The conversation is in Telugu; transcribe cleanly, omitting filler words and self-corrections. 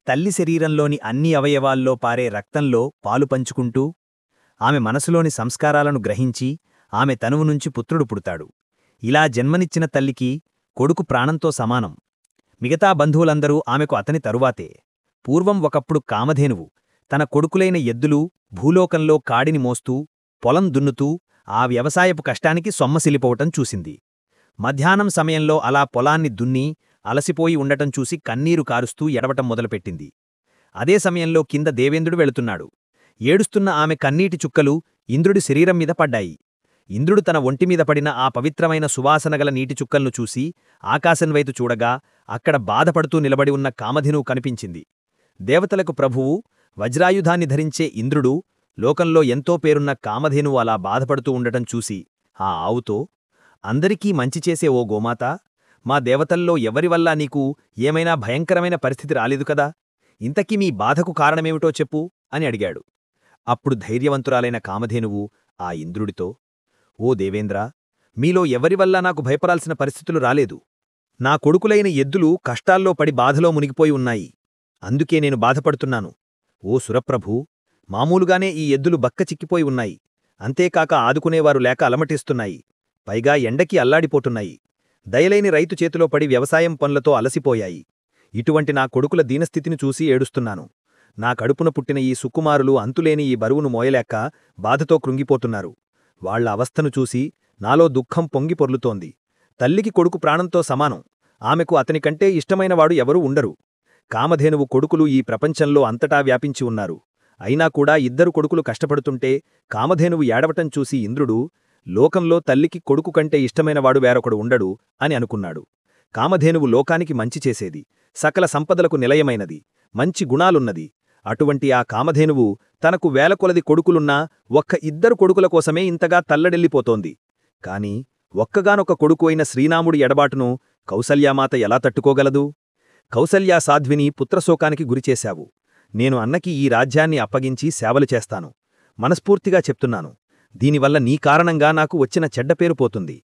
తల్లి శరీరంలోని అన్ని అవయవాల్లో పారే రక్తంలో పాలు పంచుకుంటూ ఆమె మనసులోని సంస్కారాలను గ్రహించి ఆమె తనువు నుంచి పుత్రుడు పుడతాడు. ఇలా జన్మనిచ్చిన తల్లికి కొడుకు ప్రాణంతో సమానం. మిగతా బంధువులందరూ ఆమెకు అతని తరువాతే. పూర్వం ఒకప్పుడు కామధేనువు తన కొడుకులైన ఎద్దులు భూలోకంలో కాడిని మోస్తూ పొలం దున్నుతూ ఆ వ్యవసాయపు కష్టానికి సొమ్మసిలిపోవటం చూసింది. మధ్యాహ్నం సమయంలో అలా పొలాన్ని దున్ని అలసిపోయి ఉండటం చూసి కన్నీరు కారుస్తూ ఎడవటం మొదలుపెట్టింది. అదే సమయంలో కింద దేవేంద్రుడు వెళుతున్నాడు. ఏడుస్తున్న ఆమె కన్నీటి చుక్కలు ఇంద్రుడి శరీరం మీద పడ్డాయి. ఇంద్రుడు తన ఒంటిమీద పడిన ఆ పవిత్రమైన సువాసనగల నీటి చుక్కలను చూసి ఆకాశంవైపు చూడగా అక్కడ బాధపడుతూ నిలబడి ఉన్న కామధేనువు కనిపించింది. దేవతలకు ప్రభువు వజ్రాయుధాన్ని ధరించే ఇంద్రుడు లోకంలో ఎంతో పేరున్న కామధేనువు అలా బాధపడుతూ ఉండటం చూసి ఆ ఆవుతో, అందరికీ మంచి చేసే ఓ గోమాత, మా దేవతల్లో ఎవరివల్లా నీకు ఏమైనా భయంకరమైన పరిస్థితి రాలేదు కదా, ఇంతకీ మీ బాధకు కారణమేమిటో చెప్పు అని అడిగాడు. అప్పుడు ధైర్యవంతురాలైన కామధేనువు ఆ ఇంద్రుడితో, ఓ దేవేంద్ర, మీలో ఎవరివల్లా నాకు భయపడాల్సిన పరిస్థితులు రాలేదు. నా కొడుకులైన ఎద్దులు కష్టాల్లో పడి బాధలో మునిగిపోయి ఉన్నాయి. అందుకే నేను బాధపడుతున్నాను. ఓ సురప్రభూ, మామూలుగానే ఈ ఎద్దులు బక్కచిక్కిపోయి ఉన్నాయి. అంతేకాక ఆదుకునేవారు లేక అలమటిస్తున్నాయి. పైగా ఎండకి అల్లాడిపోతున్నాయి. దయలేని రైతు చేతిలో పడి వ్యవసాయం పనులతో అలసిపోయాయి. ఇటువంటి నా కొడుకుల దీనస్థితిని చూసి ఏడుస్తున్నాను. నా కడుపున పుట్టిన ఈ సుకుమారులు అంతులేని ఈ బరువును మోయలేక బాధతో కృంగిపోతున్నారు. వాళ్ల అవస్థను చూసి నాలో దుఃఖం పొంగి పొర్లుతోంది. తల్లికి కొడుకు ప్రాణంతో సమానం. ఆమెకు అతనికంటే ఇష్టమైనవాడు ఎవరూ ఉండరు. కామధేనువు కొడుకులు ఈ ప్రపంచంలో అంతటా వ్యాపించి ఉన్నారు. అయినా కూడా ఇద్దరు కొడుకులు కష్టపడుతుంటే కామధేనువు ఏడవటం చూసి ఇంద్రుడు, లోకంలో తల్లికి కొడుకు కంటే ఇష్టమైనవాడు వేరొకడు ఉండడు అని అనుకున్నాడు. కామధేనువు లోకానికి మంచి చేసేది, సకల సంపదలకు నిలయమైనది, మంచి గుణాలున్నది. అటువంటి ఆ కామధేనువు తనకు వేలకొలది కొడుకులున్నా ఒక్క ఇద్దరు కొడుకుల కోసమే ఇంతగా తల్లడెల్లిపోతోంది. కాని ఒక్కగానొక్క కొడుకు అయిన శ్రీరాముడి ఎడబాటును కౌసల్యామాత ఎలా తట్టుకోగలదు? కౌసల్యా సాధ్విని పుత్రశోకానికి గురిచేశావు. నేను అన్నకి ఈ రాజ్యాన్ని అప్పగించి సేవలు చేస్తాను. మనస్ఫూర్తిగా చెప్తున్నాను. దీనివల్ల నీ కారణంగా నాకు వచ్చిన చెడ్డపేరు పోతుంది.